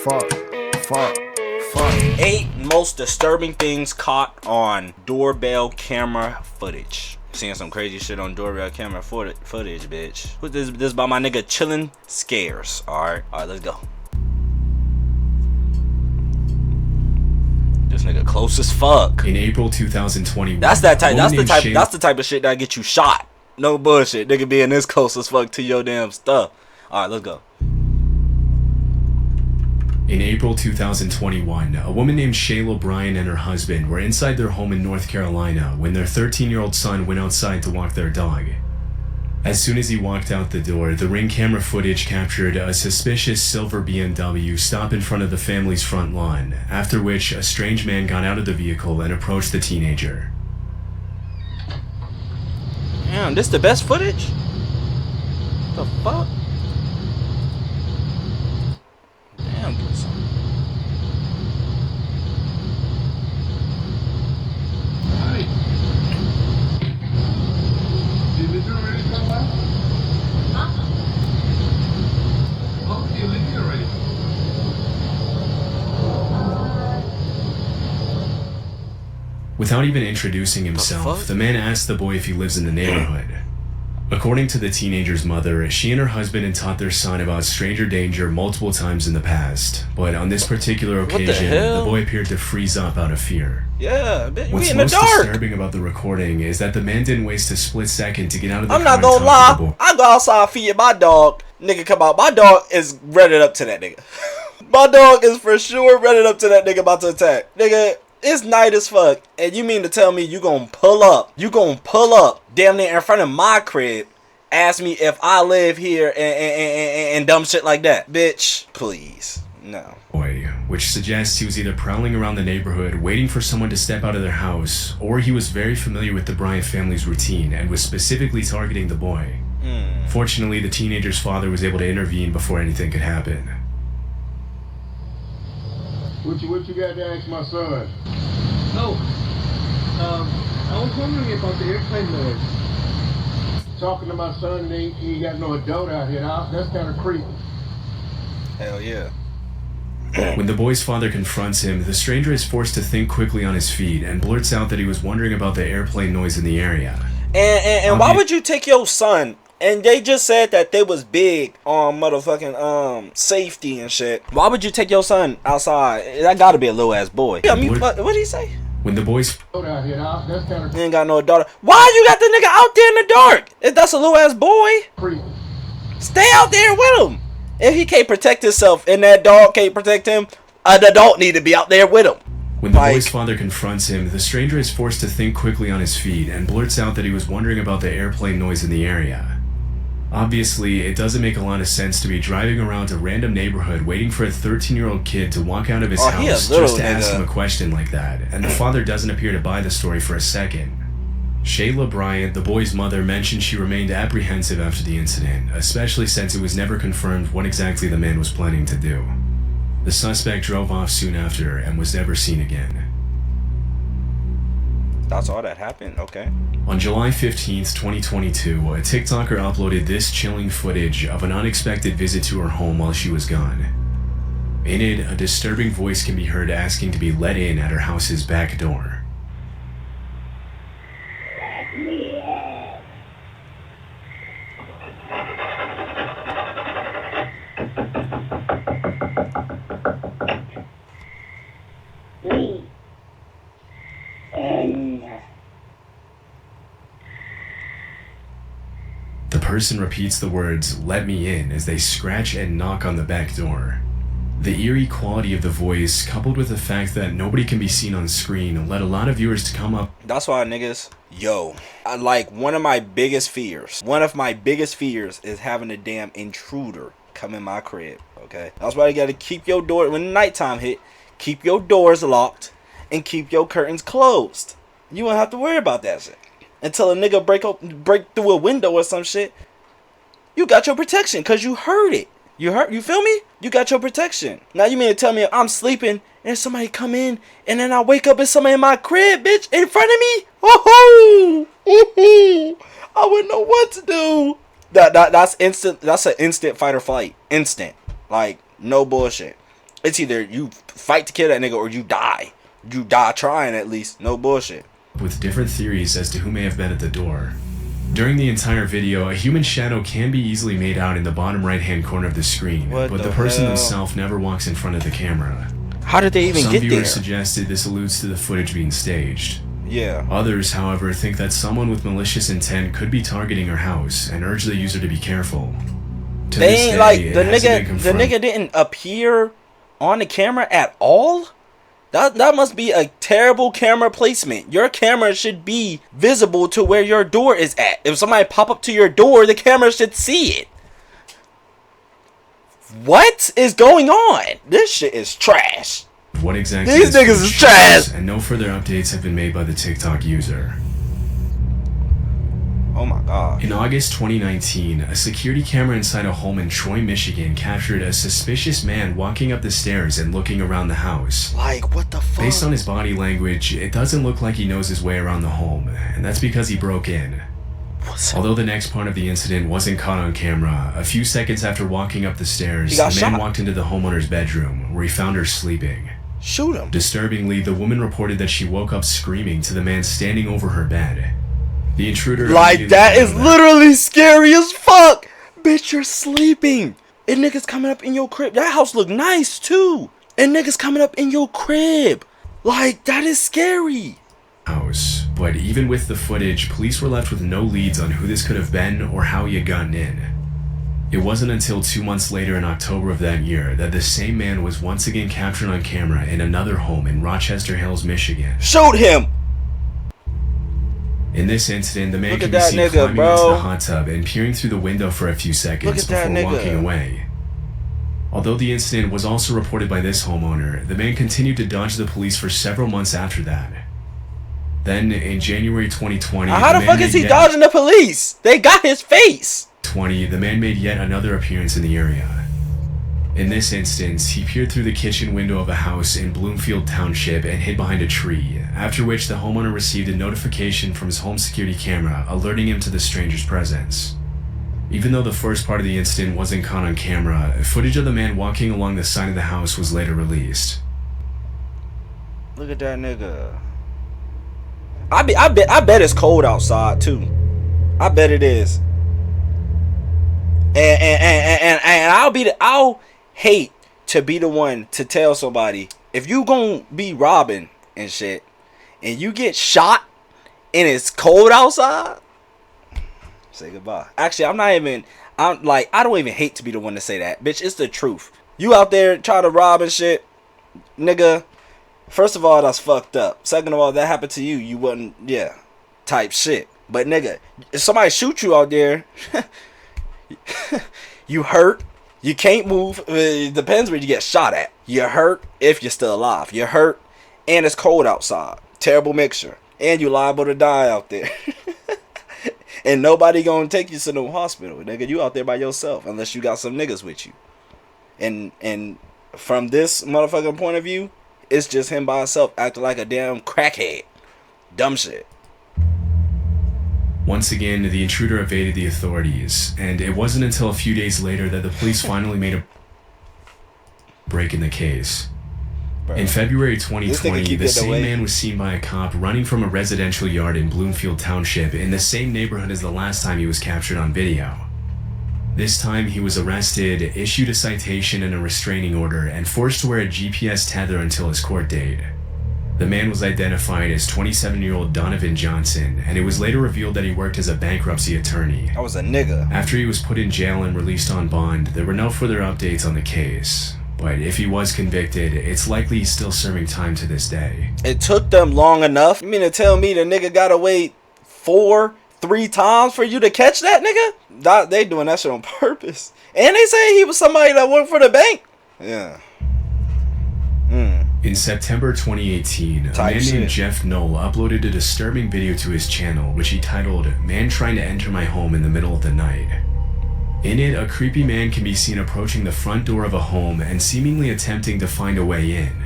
Fuck. 8 most disturbing things caught on doorbell camera footage. Seeing some crazy shit on doorbell camera footage, bitch. What this by my nigga Chillin' Scares. Alright, let's go. This nigga close as fuck. In April 2021. That's the type of shit that get you shot. No bullshit. Nigga being this close as fuck to your damn stuff. Alright, let's go. In April 2021, a woman named Shayla Bryan and her husband were inside their home in North Carolina when their 13-year-old son went outside to walk their dog. As soon as he walked out the door, the Ring camera footage captured a suspicious silver BMW stop in front of the family's front lawn, after which a strange man got out of the vehicle and approached the teenager. Damn, this the best footage? The fuck? Damn, get some. Hi. Did the door already come back? Oh, you're leaving already. Without even introducing himself, the man asked the boy if he lives in the neighborhood. According to the teenager's mother, she and her husband had taught their son about stranger danger multiple times in the past, but on this particular occasion, the boy appeared to freeze up out of fear. Yeah, bitch, What's we in the most dark. disturbing about the recording is that the man didn't waste a split second to get out of the I'm car not gonna lie. I go outside feed my dog. Nigga come out. My dog is ready up to that nigga. My dog is for sure ready up to that nigga about to attack. Nigga, it's night as fuck. And you mean to tell me you gonna pull up? You gonna pull up damn near in front of my crib, ask me if I live here and dumb shit like that. Bitch, please. No. Boy, which suggests he was either prowling around the neighborhood waiting for someone to step out of their house, or he was very familiar with the Bryant family's routine and was specifically targeting the boy. Fortunately, the teenager's father was able to intervene before anything could happen. What you got to ask my son? Oh, I was wondering about the airplane noise. Talking to my son, he ain't got no adult out here. That's kind of creepy. Hell yeah. When the boy's father confronts him, the stranger is forced to think quickly on his feet and blurts out that he was wondering about the airplane noise in the area. And why would you take your son? And they just said that they was big on motherfucking safety and shit. Why would you take your son outside? That gotta be a little ass boy. Yeah, I mean, what did he say? When the boy's Out here, that's kind of He ain't got no daughter. Why you got the nigga out there in the dark? If that's a little ass boy, creepy. stay out there with him. If he can't protect himself and that dog can't protect him, an adult need to be out there with him. When the boy's father confronts him, the stranger is forced to think quickly on his feet and blurts out that he was wondering about the airplane noise in the area. Obviously, it doesn't make a lot of sense to be driving around a random neighborhood waiting for a 13-year-old kid to walk out of his house just to ask him a question like that, and the father doesn't appear to buy the story for a second. Shayla Bryant, the boy's mother, mentioned she remained apprehensive after the incident, especially since it was never confirmed what exactly the man was planning to do. The suspect drove off soon after and was never seen again. That's all that happened? Okay. On July 15th, 2022, a TikToker uploaded this chilling footage of an unexpected visit to her home while she was gone. In it, a disturbing voice can be heard asking to be let in at her house's back door. The person repeats the words, "Let me in," as they scratch and knock on the back door. The eerie quality of the voice, coupled with the fact that nobody can be seen on screen, led a lot of viewers to come up. That's why niggas, one of my biggest fears is having a damn intruder come in my crib, okay? That's why you gotta keep your door, when nighttime hit, keep your doors locked and keep your curtains closed. You won't have to worry about that shit. Until a nigga break through a window or some shit, you got your protection because you heard it. You feel me? You got your protection. Now you mean to tell me I'm sleeping and somebody come in and then I wake up and somebody in my crib, bitch, in front of me? Oh, I wouldn't know what to do. That's instant. That's an instant fight or flight. Instant. Like, no bullshit. It's either you fight to kill that nigga or you die. You die trying, at least. No bullshit. With different theories as to who may have been at the door. During the entire video, a human shadow can be easily made out in the bottom right-hand corner of the screen, but the person themselves never walks in front of the camera. How did they even get there? Some viewers suggested this alludes to the footage being staged. Yeah. Others, however, think that someone with malicious intent could be targeting her house and urge the user to be careful. To They this ain't day, like it the hasn't been nigga. The confirmed. nigga didn't appear on the camera at all. That must be a terrible camera placement. Your camera should be visible to where your door is at. If somebody pop up to your door, the camera should see it. What is going on? This shit is trash. What exactly These this niggas is footage trash. shows, and no further updates have been made by the TikTok user. Oh my god. In August 2019, a security camera inside a home in Troy, Michigan captured a suspicious man walking up the stairs and looking around the house. Like, what the fuck? Based on his body language, it doesn't look like he knows his way around the home, and that's because he broke in. Although the next part of the incident wasn't caught on camera, a few seconds after walking up the stairs, He got the man shot. walked into the homeowner's bedroom, where he found her sleeping. Shoot him. Disturbingly, the woman reported that she woke up screaming to the man standing over her bed. The intruder Like, immediately that is found literally scary as fuck. Bitch, you're sleeping. And niggas coming up in your crib. That house look nice, too. And niggas coming up in your crib. Like, that is scary. house. But even with the footage, police were left with no leads on who this could have been or how he had gotten in. It wasn't until 2 months later in October of that year that the same man was once again captured on camera in another home in Rochester Hills, Michigan. Shoot him. In this incident, the man Look can at be that seen nigga, climbing bro. into the hot tub and peering through the window for a few Look seconds at that before nigga. walking away. Although the incident was also reported by this homeowner, the man continued to dodge the police for several months after that. Then, in January 2020, How the man fuck is made he yet- dodging the police? They got his face. the man made yet another appearance in the area. In this instance, he peered through the kitchen window of a house in Bloomfield Township and hid behind a tree, after which the homeowner received a notification from his home security camera alerting him to the stranger's presence. Even though the first part of the incident wasn't caught on camera, footage of the man walking along the side of the house was later released. Look at that nigga. I bet it's cold outside too. I bet it is. And I'll hate to be the one to tell somebody, if you gonna be robbing and shit and you get shot and it's cold outside, say goodbye. Actually, I don't even hate to be the one to say that. Bitch, it's the truth. You out there trying to rob and shit, nigga. First of all, that's fucked up. Second of all, that happened to you. You wasn't, type shit. But nigga, if somebody shoot you out there, you hurt. You can't move. It depends where you get shot at. You're hurt if you're still alive. You're hurt, and it's cold outside. Terrible mixture. And you liable to die out there. And nobody gonna take you to no hospital, nigga. You out there by yourself unless you got some niggas with you. And from this motherfucking point of view, it's just him by himself acting like a damn crackhead. Dumb shit. Once again, the intruder evaded the authorities, and it wasn't until a few days later that the police finally made a break in the case. Bro. In February This nigga 2020, keep the getting same away. man was seen by a cop running from a residential yard in Bloomfield Township in the same neighborhood as the last time he was captured on video. This time, he was arrested, issued a citation and a restraining order, and forced to wear a GPS tether until his court date. The man was identified as 27-year-old Donovan Johnson, and it was later revealed that he worked as a bankruptcy attorney. I was a nigga. After he was put in jail and released on bond, there were no further updates on the case. But if he was convicted, it's likely he's still serving time to this day. It took them long enough. You mean to tell me the nigga gotta wait 3 times for you to catch that nigga? They doing that shit on purpose. And they say he was somebody that worked for the bank. Yeah. In September 2018, a man named Jeff Knoll uploaded a disturbing video to his channel, which he titled, "Man Trying to Enter My Home in the Middle of the Night." In it, a creepy man can be seen approaching the front door of a home and seemingly attempting to find a way in.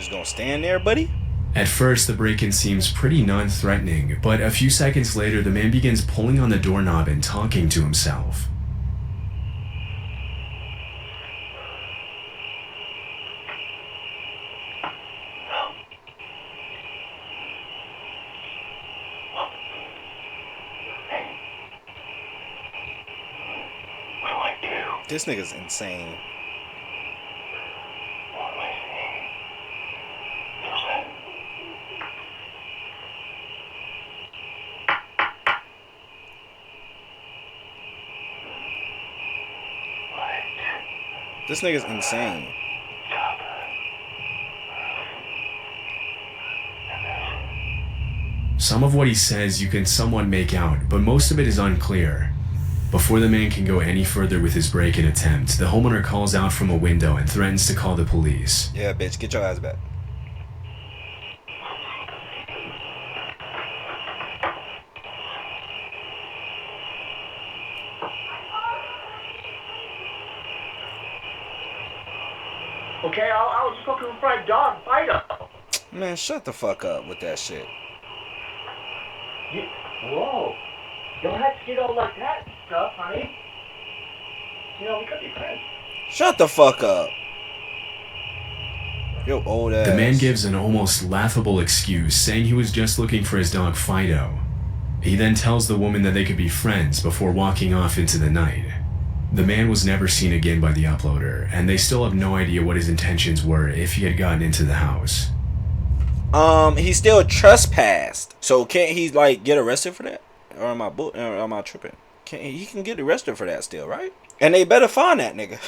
just gonna stand there, buddy? At first, the break-in seems pretty non-threatening, but a few seconds later, the man begins pulling on the doorknob and talking to himself. This nigga's insane. This nigga's insane. Some of what he says you can somewhat make out, but most of it is unclear. Before the man can go any further with his break-in attempt, the homeowner calls out from a window and threatens to call the police. Yeah, bitch, get your ass back. Okay, I was just looking for a dog, Fido. Man, shut the fuck up with that shit. Whoa. Don't have to get all like that and stuff, honey. You know, we could be friends. Shut the fuck up. Yo, old ass. The man gives an almost laughable excuse, saying he was just looking for his dog Fido. He then tells the woman that they could be friends before walking off into the night. The man was never seen again by the uploader, and they still have no idea what his intentions were if he had gotten into the house. He still trespassed. So can't he like get arrested for that? Or am I tripping? He can get arrested for that still, right? And they better find that nigga.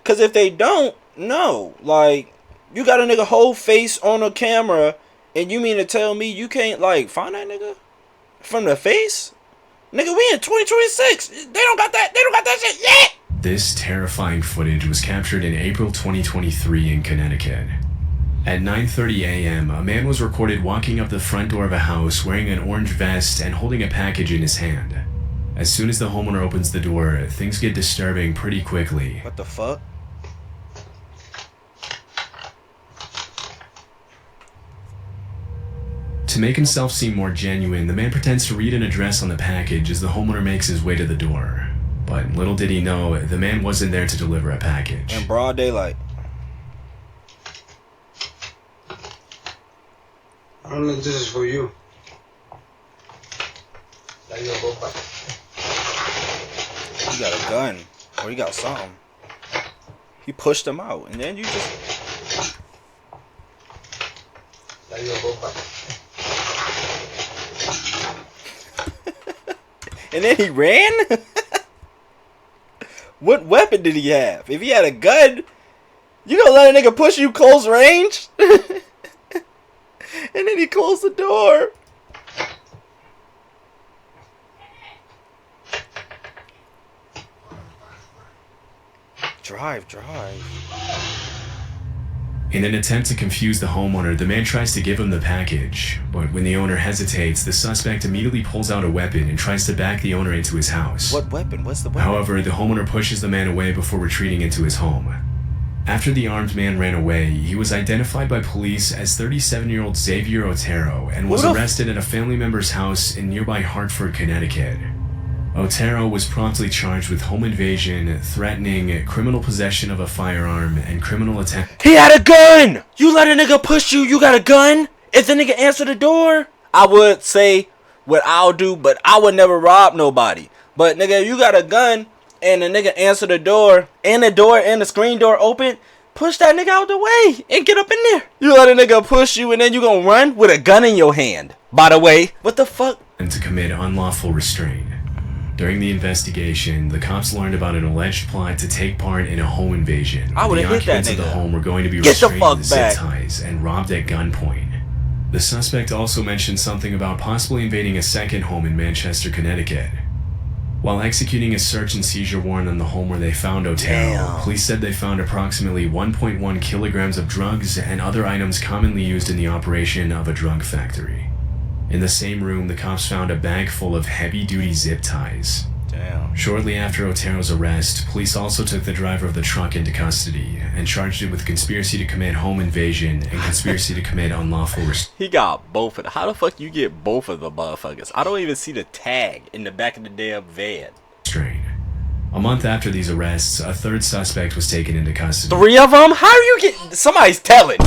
Cause if they don't, no. Like, you got a nigga whole face on a camera, and you mean to tell me you can't like find that nigga from the face? Nigga, we in 2026. They don't got that shit yet. This terrifying footage was captured in April 2023 in Connecticut. At 9:30 a.m., a man was recorded walking up the front door of a house wearing an orange vest and holding a package in his hand. As soon as the homeowner opens the door, things get disturbing pretty quickly. What the fuck? To make himself seem more genuine, the man pretends to read an address on the package as the homeowner makes his way to the door. But little did he know, the man wasn't there to deliver a package. In broad daylight. I don't know if this is for you. You got a gun. Or you got something. He pushed him out. And then you just... And then he ran? What weapon did he have? If he had a gun, you gonna let a nigga push you close range? And then he closed the door. Drive. In an attempt to confuse the homeowner, the man tries to give him the package, but when the owner hesitates, the suspect immediately pulls out a weapon and tries to back the owner into his house. What weapon? What's the weapon? However, the homeowner pushes the man away before retreating into his home. After the armed man ran away, he was identified by police as 37-year-old Xavier Otero and was arrested at a family member's house in nearby Hartford, Connecticut. Otero was promptly charged with home invasion, threatening, criminal possession of a firearm, and criminal attempt. He had a gun! You let a nigga push you, you got a gun? If the nigga answer the door, I would say what I'll do, but I would never rob nobody. But nigga, you got a gun, and the nigga answer the door and the screen door open, push that nigga out the way and get up in there. You let a nigga push you and then you gonna run with a gun in your hand. By the way, what the fuck? And to commit unlawful restraint. During the investigation, the cops learned about an alleged plot to take part in a home invasion. I would've hit that occupants of the nigga. home were going to be Get the restrained fuck with zip back. ties and robbed at gunpoint. The suspect also mentioned something about possibly invading a second home in Manchester, Connecticut. While executing a search and seizure warrant on the home where they found Otero, Damn. police said they found approximately 1.1 kilograms of drugs and other items commonly used in the operation of a drug factory. In the same room, the cops found a bag full of heavy-duty zip ties. Damn. Shortly after Otero's arrest, police also took the driver of the truck into custody and charged him with conspiracy to commit home invasion and conspiracy to commit unlawful He got both of them. How the fuck you get both of the motherfuckers? I don't even see the tag in the back of the damn van. restraint. A month after these arrests, a third suspect was taken into custody. 3 of them? How are you getting? Somebody's telling.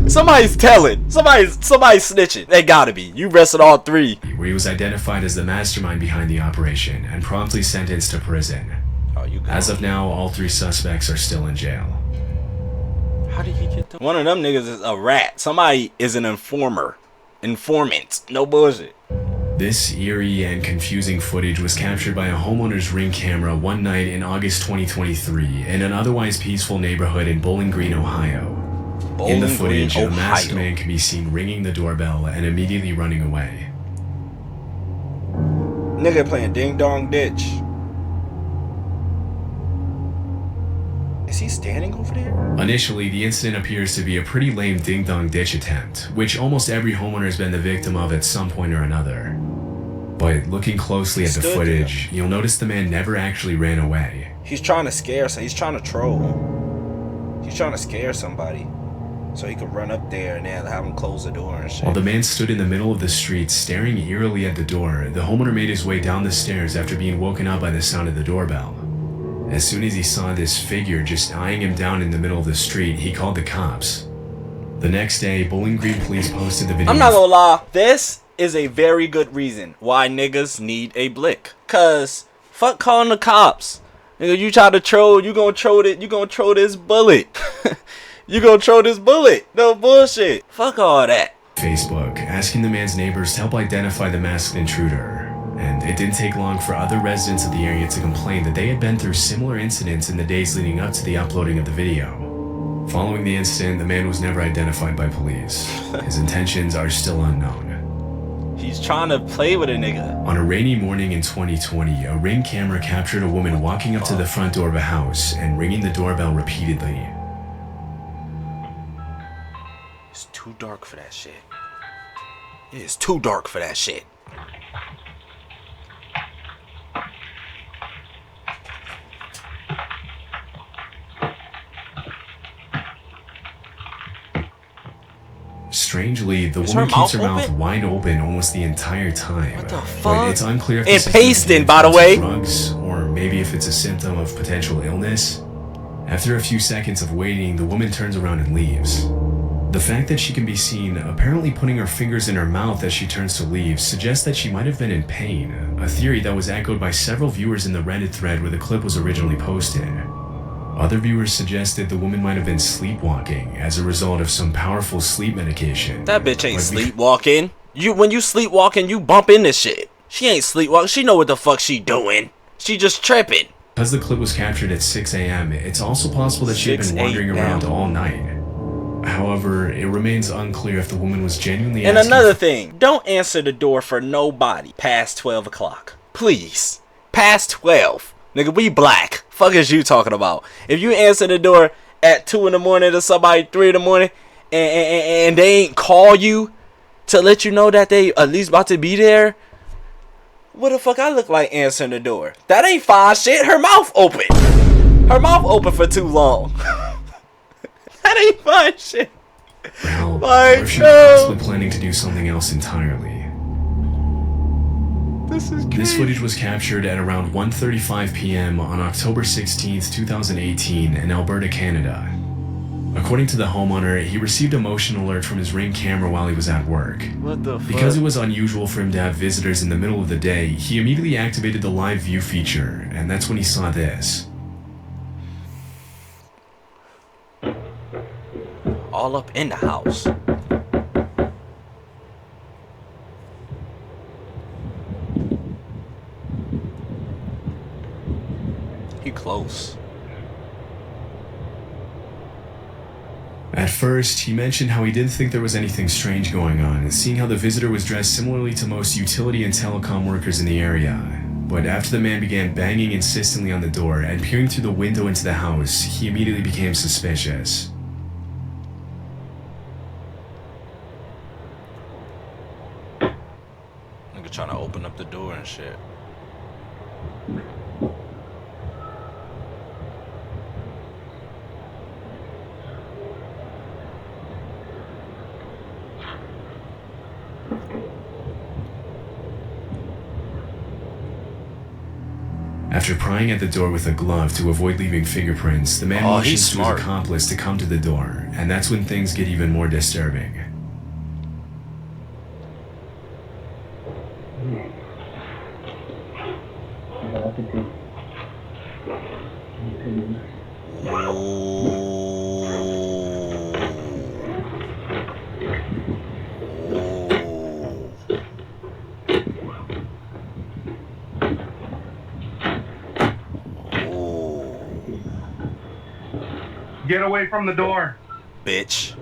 Somebody's telling. Somebody's snitching. They gotta be. You arrested all 3. Where he was identified as the mastermind behind the operation and promptly sentenced to prison. Oh, you got As of now, all 3 suspects are still in jail. How did he get them? One of them niggas is a rat. Somebody is an informant. No bullshit. This eerie and confusing footage was captured by a homeowner's Ring camera one night in August 2023 in an otherwise peaceful neighborhood in Bowling Green, Ohio. In the footage, a masked man can be seen ringing the doorbell and immediately running away. Nigga playing Ding Dong Ditch. Is he standing over there? Initially, the incident appears to be a pretty lame ding-dong ditch attempt, which almost every homeowner has been the victim of at some point or another. But looking closely at the footage, you'll notice the man never actually ran away. He's trying to scare, so he's trying to troll. He's trying to scare somebody, so he could run up there and then have him close the door and shit. While the man stood in the middle of the street staring eerily at the door, the homeowner made his way down the stairs after being woken up by the sound of the doorbell. As soon as he saw this figure just eyeing him down in the middle of the street, he called the cops. The next day, Bowling Green police posted the video. I'm not gonna lie, this is a very good reason why niggas need a blick. Cause fuck calling the cops. Nigga, you try to troll, you gonna troll it, you gonna troll this bullet. You gonna troll this bullet. No bullshit. Fuck all that. Facebook, asking the man's neighbors to help identify the masked intruder. And it didn't take long for other residents of the area to complain that they had been through similar incidents in the days leading up to the uploading of the video. Following the incident, the man was never identified by police. His intentions are still unknown. He's trying to play with a nigga. On a rainy morning in 2020, a Ring camera captured a woman walking up to the front door of a house and ringing the doorbell repeatedly. It's too dark for that shit. It is too dark for that shit. Strangely, the woman keeps her mouth wide open almost the entire time. What the fuck? But it's unclear if and this is pasting, by the way. Drugs, or maybe if it's a symptom of potential illness. After a few seconds of waiting, the woman turns around and leaves. The fact that she can be seen apparently putting her fingers in her mouth as she turns to leave suggests that she might have been in pain, a theory that was echoed by several viewers in the Reddit thread where the clip was originally posted. Other viewers suggested the woman might have been sleepwalking as a result of some powerful sleep medication. That bitch ain't sleepwalking. When you sleepwalking, you bump into shit. She ain't sleepwalking. She know what the fuck she doing. She just tripping. Because the clip was captured at 6 a.m., it's also possible that she had been wandering around all night. However, it remains unclear if the woman was genuinely And another thing, don't answer the door for nobody past 12 o'clock. Please. Past 12. Nigga, we black. Fuck is you talking about? If you answer the door at 2 in the morning to somebody 3 in the morning and they ain't call you to let you know that they at least about to be there, what the fuck I look like answering the door? That ain't fine shit. Her mouth open. Her mouth open for too long. That ain't fine shit. Well, like, or she was possibly planning to do something else entirely. This is crazy. This footage was captured at around 1:35 p.m. on October 16th, 2018 in Alberta, Canada. According to the homeowner, he received a motion alert from his Ring camera while he was at work. What the fuck? Because it was unusual for him to have visitors in the middle of the day, he immediately activated the live view feature, and that's when he saw this. All up in the house. He close. At first, he mentioned how he didn't think there was anything strange going on, and seeing how the visitor was dressed similarly to most utility and telecom workers in the area. But after the man began banging insistently on the door and peering through the window into the house, he immediately became suspicious. Nigga trying to open up the door and shit. After prying at the door with a glove to avoid leaving fingerprints, the man motions to his accomplice to come to the door, and that's when things get even more disturbing. Get away from the door. Bitch.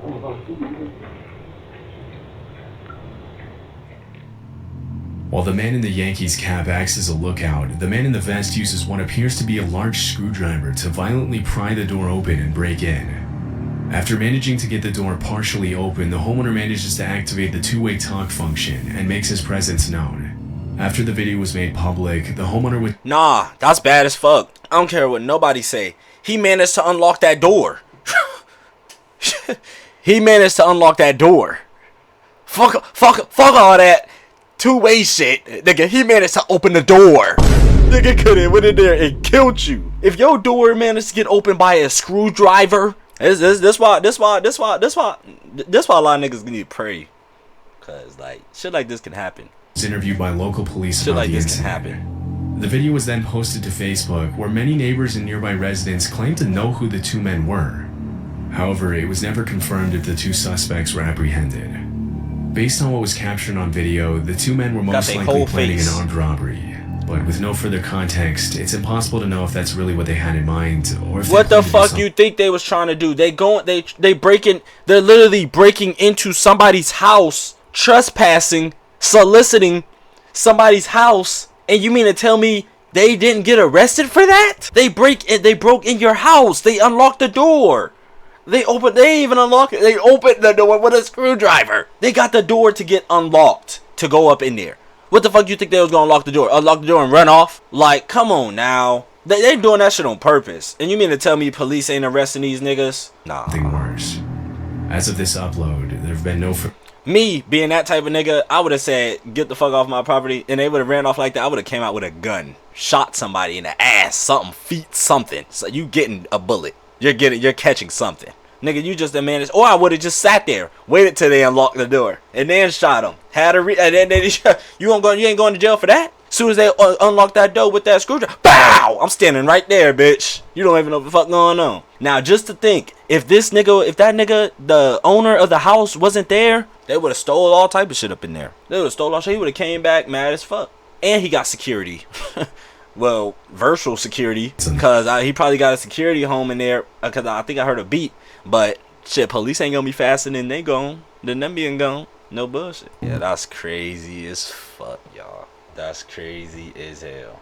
While the man in the Yankees cap acts as a lookout, the man in the vest uses what appears to be a large screwdriver to violently pry the door open and break in. After managing to get the door partially open, the homeowner manages to activate the two-way talk function and makes his presence known. After the video was made public, the homeowner would— Nah, that's bad as fuck. I don't care what nobody say. He managed to unlock that door. He managed to unlock that door. Fuck all that two-way shit. Nigga, he managed to open the door. Nigga could have went in there and killed you. If your door managed to get opened by a screwdriver, this why a lot of niggas need to pray. Cause like shit like this can happen. Was interviewed by local police Shit about like the this incident. can happen. The video was then posted to Facebook, where many neighbors and nearby residents claimed to know who the two men were. However, it was never confirmed if the two suspects were apprehended. Based on what was captured on video, the two men were most likely planning an armed robbery. But with no further context, it's impossible to know if that's really what they had in mind, or if what the fuck you think they was trying to do? They're literally breaking into somebody's house, trespassing, soliciting somebody's house, and you mean to tell me they didn't get arrested for that? They broke in your house. They unlocked the door. They opened the door with a screwdriver. They got the door to get unlocked to go up in there. What the fuck you think they was gonna unlock the door? Unlock the door and run off? Like, come on now. They doing that shit on purpose. And you mean to tell me police ain't arresting these niggas? Nah. Nothing worse. As of this upload, there have been no... Me, being that type of nigga, I would have said, get the fuck off my property. And they would have ran off like that. I would have came out with a gun. Shot somebody in the ass, something, feet, something. So you getting a bullet. You're catching something. Nigga, you just a man. Or I would have just sat there, waited till they unlocked the door, and then shot him. And then you ain't going to jail for that. As soon as they unlock that door with that screwdriver, bow! I'm standing right there, bitch. You don't even know what the fuck going on. Now, just to think, if that nigga, the owner of the house, wasn't there, they would have stole all type of shit up in there. They would have stole all shit. He would have came back mad as fuck, and he got security. Well, virtual security, because he probably got a security home in there. Because I think I heard a beat. But shit, police ain't gonna be faster than they gone. Than them being gone. No bullshit. Yeah, that's crazy as fuck, y'all. That's crazy as hell.